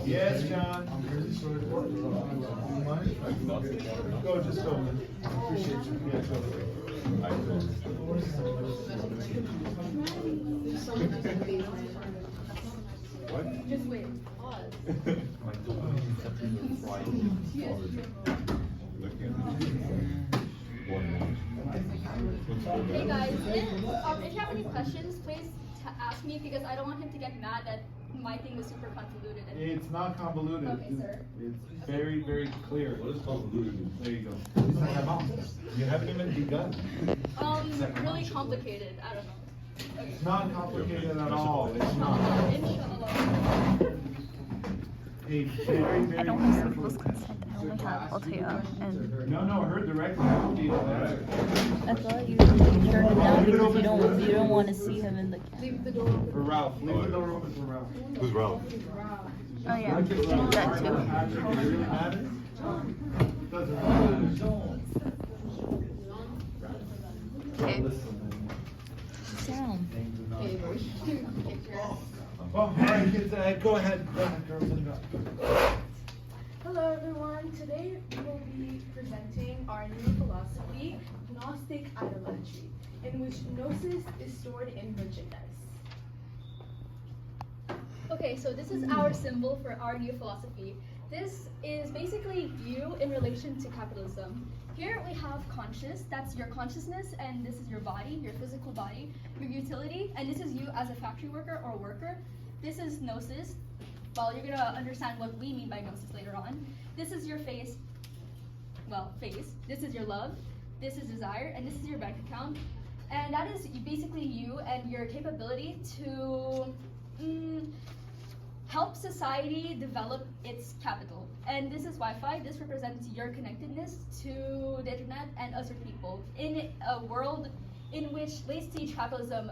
Yes, John. Go, just go, man. Appreciate you. Yeah, go. What? Just wait. Hey guys, if you have any questions, please ask me because I don't want him to get mad that my thing was super convoluted. It's not convoluted. Okay, sir. It's very, very clear. What is convoluted? There you go. You haven't even begun. Really complicated. I don't know. Okay. It's not complicated at all. It's not. Inshallah. A very, very I don't have wonderful. people's consent. I only have Altea and No, her directly. I don't need that. I thought you turned it down because you don't want to see him in the camera. Leave the door open. For Ralph. Leave the door open for Ralph. Who's Ralph? Oh yeah, that too. It really matters? Doesn't matter. Okay. Sound. Oh, all right, kids, go ahead. Go ahead, girls. Hello everyone, today we will be presenting our new philosophy, Gnostic Idolatry, in which Gnosis is stored in merchandise. Okay, so this is our symbol for our new philosophy. This is basically you in relation to capitalism. Here we have conscious, that's your consciousness, and this is your body, your physical body, your utility, and this is you as a factory worker or worker. This is gnosis. Well, you're gonna understand what we mean by gnosis later on. This is your face, face. This is your love, this is desire, and this is your bank account. And that is basically you and your capability to help society develop its capital. And this is Wi-Fi. This represents your connectedness to the internet and other people in a world in which late-stage capitalism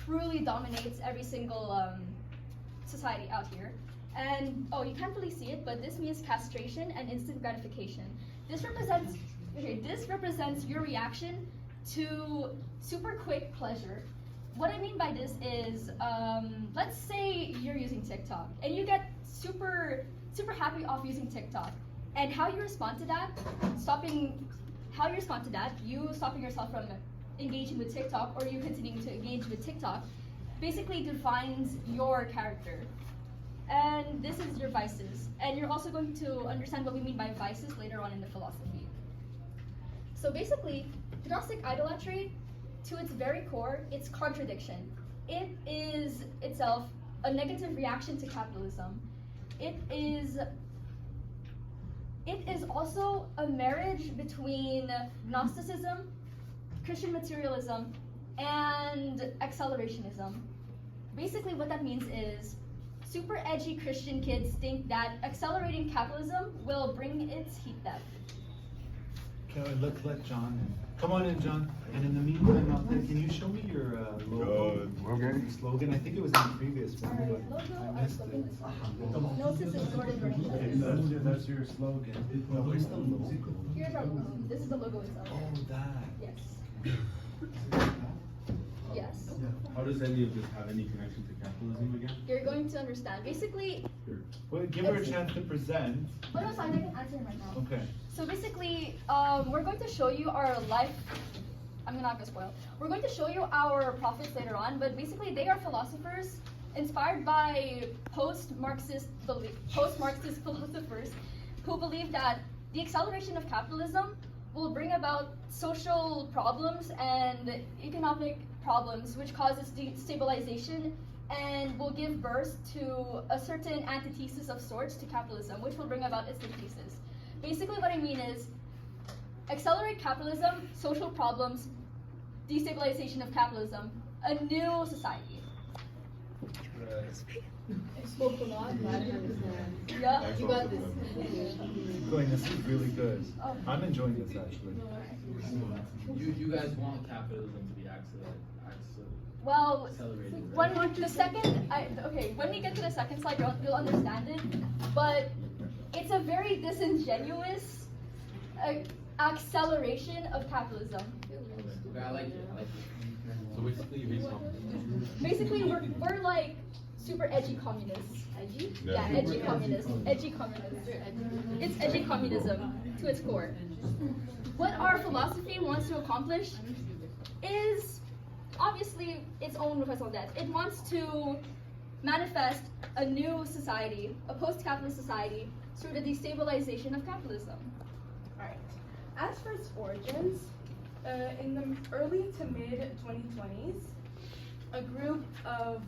truly dominates every single society out here. And you can't really see it, but this means castration and instant gratification. This represents your reaction to super quick pleasure. What I mean by this is, let's say you're using TikTok and you get super happy off using TikTok, and how you respond to that, you stopping yourself from engaging with TikTok or you continuing to engage with TikTok, basically defines your character. And this is your vices. And you're also going to understand what we mean by vices later on in the philosophy. So basically, Gnostic idolatry, to its very core, it's contradiction. It is itself a negative reaction to capitalism. It is also a marriage between Gnosticism, Christian materialism, and accelerationism. Basically what that means is super edgy Christian kids think that accelerating capitalism will bring its heat theft. Okay, let's let John in. Come on in, John. And in the meantime, out there, can you show me your logo? Okay. Slogan? I think it was in the previous one, Alright, but logo, I our missed slogan it. is Gnosis is stored in Okay, merchandise. that's your slogan. No, where's the logo? Here's our logo. This is the logo itself. Oh, that. Yes. Yes. How does any of this have any connection to capitalism again? You're going to understand. Basically, Well, give her a chance to present. no, it's fine. I can answer him right now. Okay. So basically, we're going to show you our life. I'm not gonna spoil. We're going to show you our prophets later on, but basically they are philosophers inspired by post-Marxist philosophers who believe that the acceleration of capitalism will bring about social problems and economic problems, which causes destabilization and will give birth to a certain antithesis of sorts to capitalism, which will bring about its antithesis. Basically what I mean is, accelerate capitalism, social problems, destabilization of capitalism, a new society. Spoke a lot, but I understand. Yeah, You got this. Going, this is really good. Oh. I'm enjoying this actually. You guys want capitalism to be accelerated. well, Accelerated, right? when we get to the second slide, you'll understand it, but it's a very disingenuous acceleration of capitalism. Okay, I like it. So basically, Basically, we're like super edgy communists. Edgy? Yeah, edgy communists. Edgy communists. It's edgy communism to its core. What our philosophy wants to accomplish is obviously its own raison d'etre. It wants to manifest a new society, a post-capitalist society, through the destabilization of capitalism. Alright. As for its origins, in the early to mid 2020s, a group of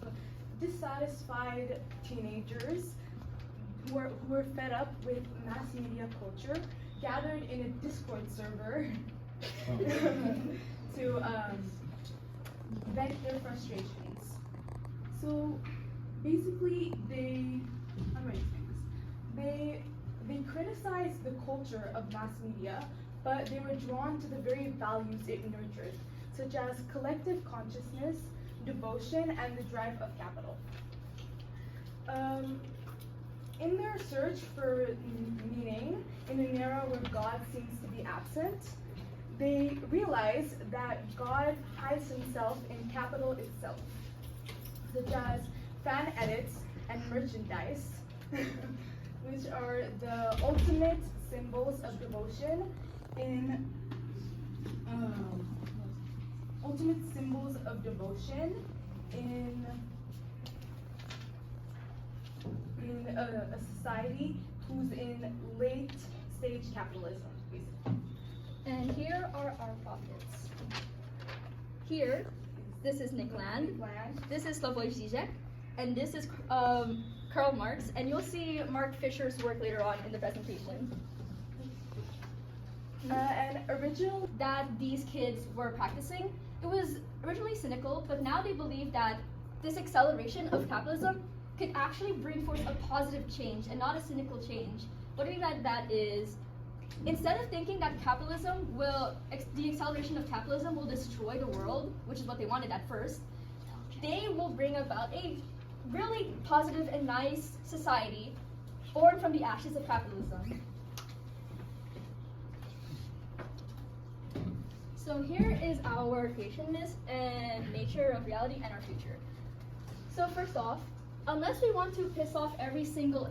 dissatisfied teenagers who were fed up with mass media culture gathered in a Discord server to vent their frustrations. So basically, how do I say this? They criticized the culture of mass media, but they were drawn to the very values it nurtured, such as collective consciousness, devotion, and the drive of capital. In their search for meaning in an era where God seems to be absent, they realize that God hides himself in capital itself, such as fan edits and merchandise, which are the ultimate symbols of devotion in a society who's in late stage capitalism, basically. And here are our prophets. Here, this is Nick Land, this is Slavoj Žižek, and this is Karl Marx, and you'll see Mark Fisher's work later on in the presentation. An original That these kids were practicing, it was originally cynical, but now they believe that this acceleration of capitalism could actually bring forth a positive change and not a cynical change. What I mean by that is, instead of thinking that the acceleration of capitalism will destroy the world, which is what they wanted at first, they will bring about a really positive and nice society born from the ashes of capitalism. So here is our creation myth and nature of reality and our future. So first off, unless we want to piss off every single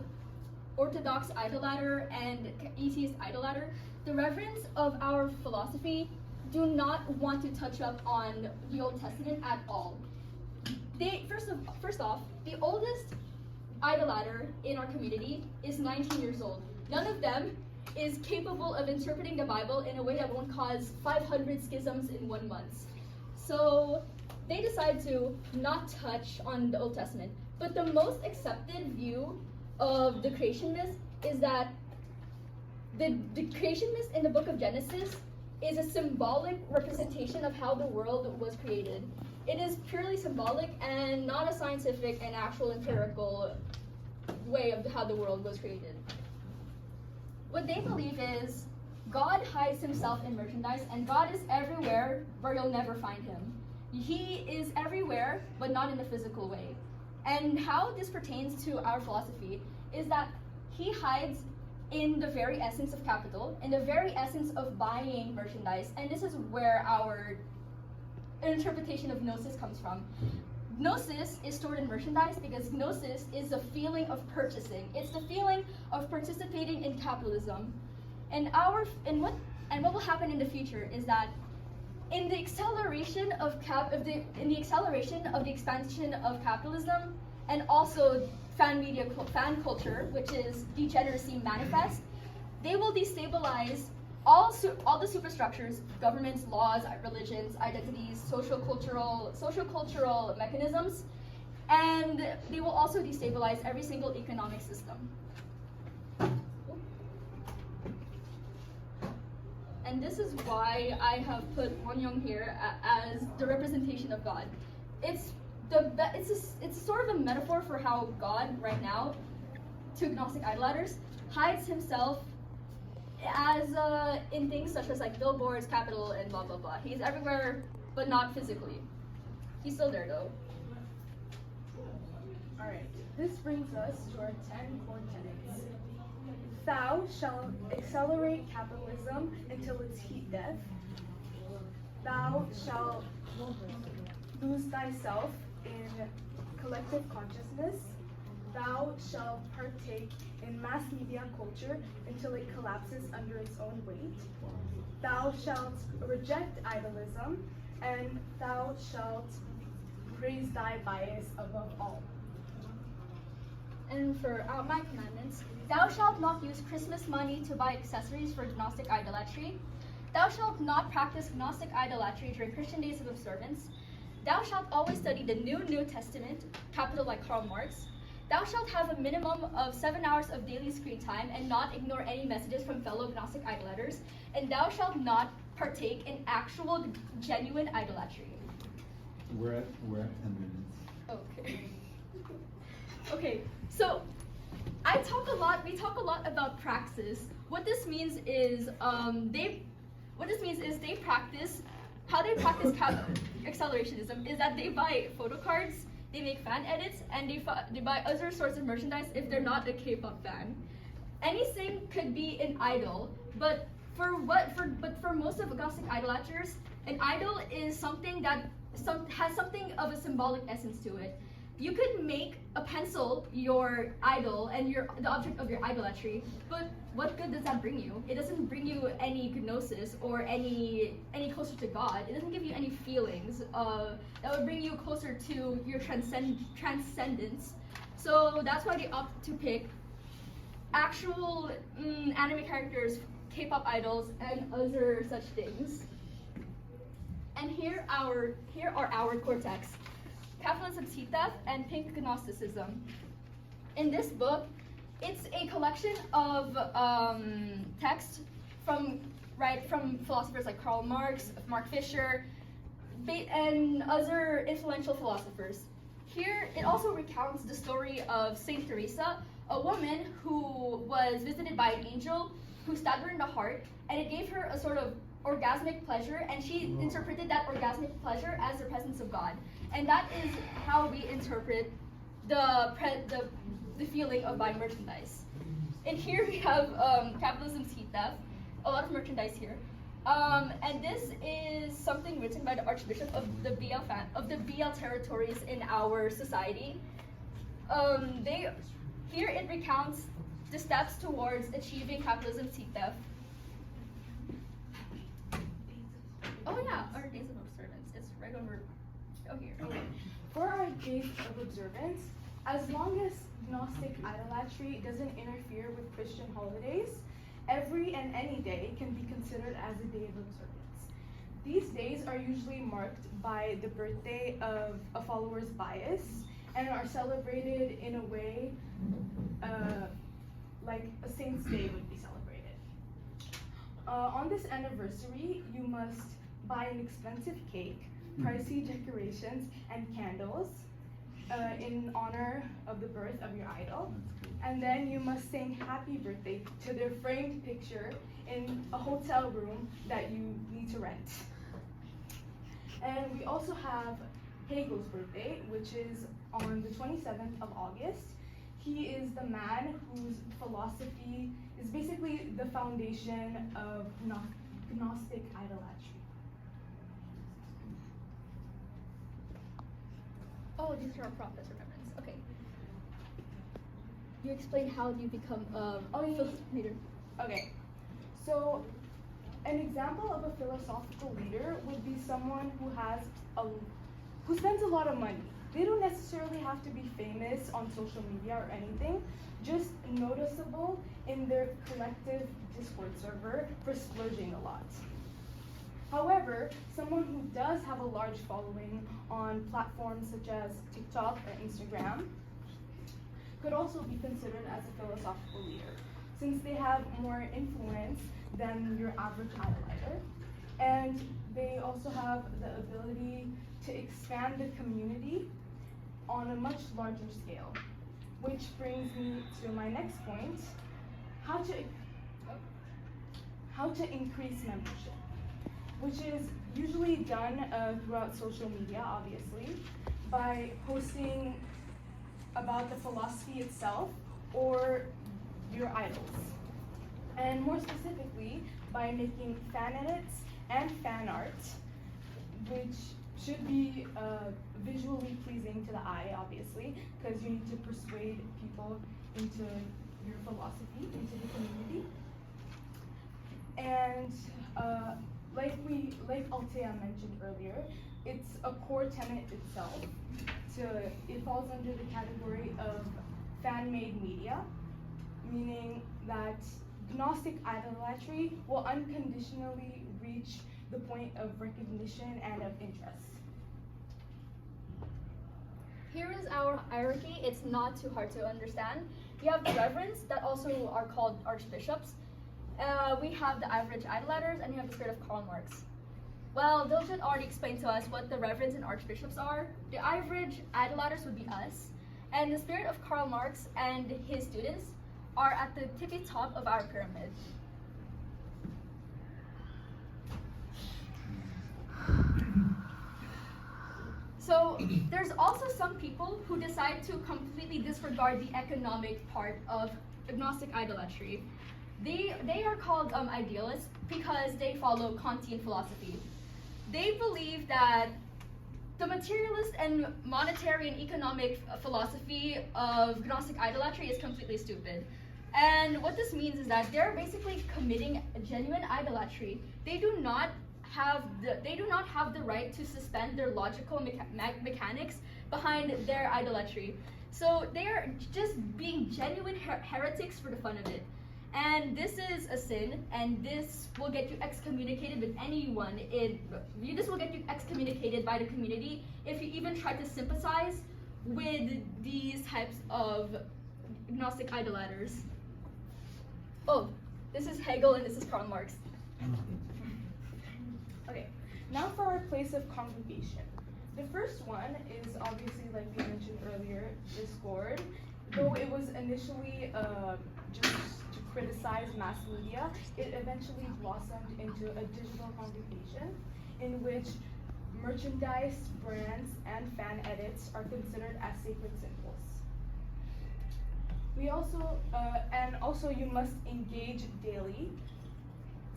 Orthodox idolater and atheist idolater, the reverends of our philosophy do not want to touch up on the Old Testament at all. First off, the oldest idolater in our community is 19 years old. None of them is capable of interpreting the Bible in a way that won't cause 500 schisms in 1 month. So they decide to not touch on the Old Testament. But the most accepted view of the creation myth is that the creation myth in the book of Genesis is a symbolic representation of how the world was created. It is purely symbolic and not a scientific and actual empirical way of how the world was created. What they believe is God hides himself in merchandise, and God is everywhere where you'll never find him. He is everywhere, but not in a physical way. And how this pertains to our philosophy is that he hides in the very essence of capital, in the very essence of buying merchandise, and this is where our interpretation of gnosis comes from. Gnosis is stored in merchandise because gnosis is the feeling of purchasing. It's the feeling of participating in capitalism. And what will happen in the future is that in the acceleration of the expansion of capitalism, and also fan culture, which is degeneracy manifest, they will destabilize all the superstructures, governments, laws, religions, identities, social cultural mechanisms, and they will also destabilize every single economic system. And this is why I have put Won-young here as the representation of God. It's sort of a metaphor for how God right now, to Gnostic idolaters, hides himself as in things such as like billboards, capital, and blah blah blah. He's everywhere, but not physically. He's still there though. Alright, this brings us to our 10 core tenets. Thou shalt accelerate capitalism until its heat death. Thou shalt lose thyself in collective consciousness. Thou shalt partake in mass media culture until it collapses under its own weight. Thou shalt reject idolism, and thou shalt raise thy bias above all. And for my commandments, thou shalt not use Christmas money to buy accessories for Gnostic idolatry. Thou shalt not practice Gnostic idolatry during Christian days of observance. Thou shalt always study the New Testament, capital like Karl Marx. Thou shalt have a minimum of 7 hours of daily screen time and not ignore any messages from fellow Gnostic idolaters. And thou shalt not partake in actual, genuine idolatry. We're at 10 minutes. Okay. Okay, so we talk a lot about praxis. What this means is they practice, how they practice accelerationism is that they buy photo cards, they make fan edits, and they buy other sorts of merchandise if they're not a K-pop fan. Anything could be an idol, but for most of Gnostic idolaters, an idol is something that has something of a symbolic essence to it. You could make a pencil your idol and the object of your idolatry, but what good does that bring you? It doesn't bring you any gnosis or any closer to God. It doesn't give you any feelings that would bring you closer to your transcendence. So that's why they opt to pick actual anime characters, K-pop idols, and other such things. And here are our core texts: Capitalism, Seed Theft, and Pink Gnosticism. In this book, it's a collection of texts from philosophers like Karl Marx, Mark Fisher, and other influential philosophers. Here, it also recounts the story of Saint Teresa, a woman who was visited by an angel who stabbed her in the heart, and it gave her a sort of orgasmic pleasure, and she interpreted that orgasmic pleasure as the presence of God. And that is how we interpret the feeling of buying merchandise. And here we have Capitalism, Seed Theft, a lot of merchandise here. And this is something written by the Archbishop of the BL territories in our society. Here it recounts the steps towards achieving capitalism, seed theft. Oh yeah, our days of observance. It's right over. Oh here. Okay. For our days of observance, as long as Gnostic idolatry doesn't interfere with Christian holidays, every and any day can be considered as a day of observance. These days are usually marked by the birthday of a follower's bias and are celebrated in a way like a saint's day would be celebrated. On this anniversary, you must buy an expensive cake, pricey decorations, and candles in honor of the birth of your idol. And then you must sing happy birthday to their framed picture in a hotel room that you need to rent. And we also have Hegel's birthday, which is on the 27th of August. He is the man whose philosophy is basically the foundation of Gnostic idolatry. Oh, these are our prophets, remembrance. Okay. You explain how you become leader. Okay, so an example of a philosophical leader would be someone who spends a lot of money. They don't necessarily have to be famous on social media or anything, just noticeable in their collective Discord server for splurging a lot. However, someone who does have a large following on platforms such as TikTok or Instagram could also be considered as a philosophical leader, since they have more influence than your average idolater, and they also have the ability to expand the community on a much larger scale. Which brings me to my next point, how to increase membership, which is usually done throughout social media, obviously, by posting about the philosophy itself or your idols. And more specifically, by making fan edits and fan art, which should be visually pleasing to the eye, obviously, because you need to persuade people into your philosophy, into the community. And like Althea mentioned earlier, it's a core tenet itself. It falls under the category of fan-made media, meaning that Gnostic idolatry will unconditionally reach the point of recognition and of interest. Here is our hierarchy. It's not too hard to understand. We have the reverends that also are called archbishops. We have the average idolaters, and we have the spirit of Karl Marx. Well, Diljit already explained to us what the reverends and archbishops are. The average idolaters would be us, and the spirit of Karl Marx and his students are at the tippy top of our pyramid. So there's also some people who decide to completely disregard the economic part of agnostic idolatry. They are called idealists because they follow Kantian philosophy. They believe that the materialist and monetary and economic philosophy of Gnostic idolatry is completely stupid. And what this means is that they're basically committing a genuine idolatry. They do not have the right to suspend their logical mechanics behind their idolatry. So they are just being genuine heretics for the fun of it. And this is a sin, and this will get you excommunicated with anyone. This will get you excommunicated by the community if you even try to sympathize with these types of Gnostic idolaters. Oh, this is Hegel and this is Karl Marx. Okay, now for our place of congregation. The first one is obviously, like we mentioned earlier, Discord. Though it was initially just to criticize mass media, it eventually blossomed into a digital congregation in which merchandise, brands, and fan edits are considered as sacred symbols. We also, and also you must engage daily,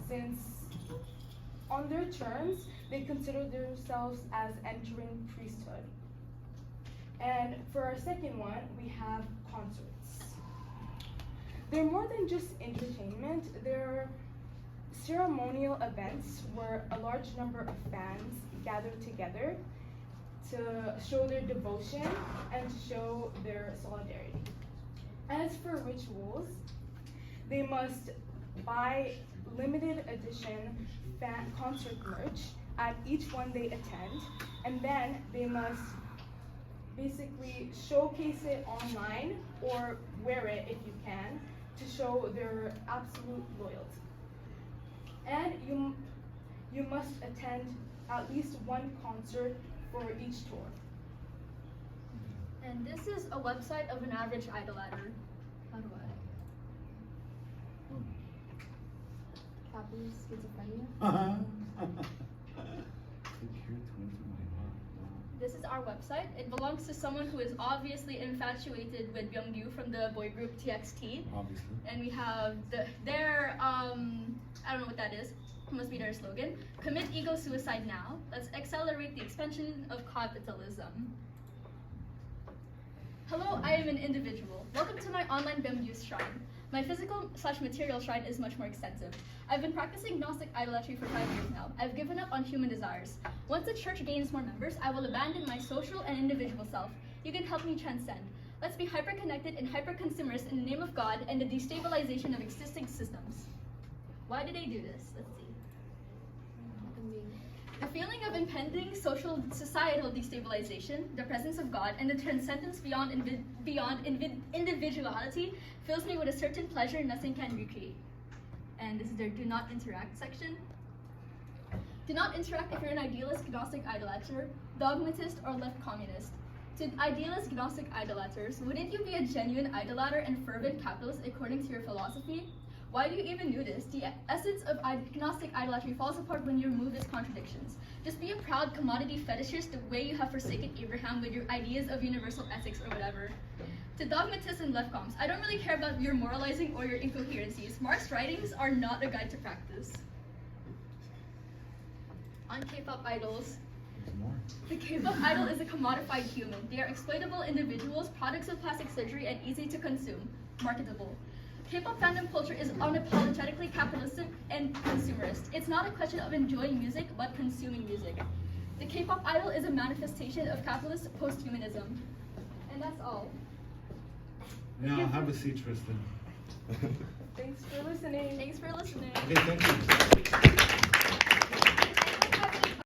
since on their terms, they consider themselves as entering priesthood. And for our second one, we have concerts. They're more than just entertainment. They're ceremonial events where a large number of fans gather together to show their devotion and to show their solidarity. As for rituals, they must buy limited edition concert merch at each one they attend, and then they must basically showcase it online or wear it if you can to show their absolute loyalty. And you must attend at least one concert for each tour. And this is a website of an average idolater. How do I? Capitalist schizophrenia. This is our website. It belongs to someone who is obviously infatuated with Byung-gyu from the boy group TXT. Obviously. And we have their I don't know what that is. It must be their slogan. Commit ego suicide now. Let's accelerate the expansion of capitalism. Hello, I am an individual. Welcome to my online Byung-gyu shrine. My physical/material shrine is much more extensive. I've been practicing Gnostic idolatry for 5 years now. I've given up on human desires. Once the church gains more members, I will abandon my social and individual self. You can help me transcend. Let's be hyper-connected and hyper-consumerist in the name of God and the destabilization of existing systems. Why did they do this? Let's see. The feeling of impending societal destabilization, the presence of God, and the transcendence beyond individuality fills me with a certain pleasure nothing can recreate. And this is their do not interact section. Do not interact if you're an idealist, Gnostic idolater, dogmatist, or left communist. To idealist, Gnostic idolaters, wouldn't you be a genuine idolater and fervent capitalist according to your philosophy? Why do you even do this? The essence of Gnostic idolatry falls apart when you remove its contradictions. Just be a proud commodity fetishist the way you have forsaken Abraham with your ideas of universal ethics or whatever. To dogmatists and leftcoms, I don't really care about your moralizing or your incoherencies. Marx's writings are not a guide to practice. On K-pop idols, There's more. The K-pop idol is a commodified human. They are exploitable individuals, products of plastic surgery, and easy to consume, marketable. K-pop fandom culture is unapologetically capitalistic and consumerist. It's not a question of enjoying music, but consuming music. The K-pop idol is a manifestation of capitalist post-humanism. And that's all. Now, have a seat, Tristan. Thanks for listening. Thanks for listening. Okay, thank you.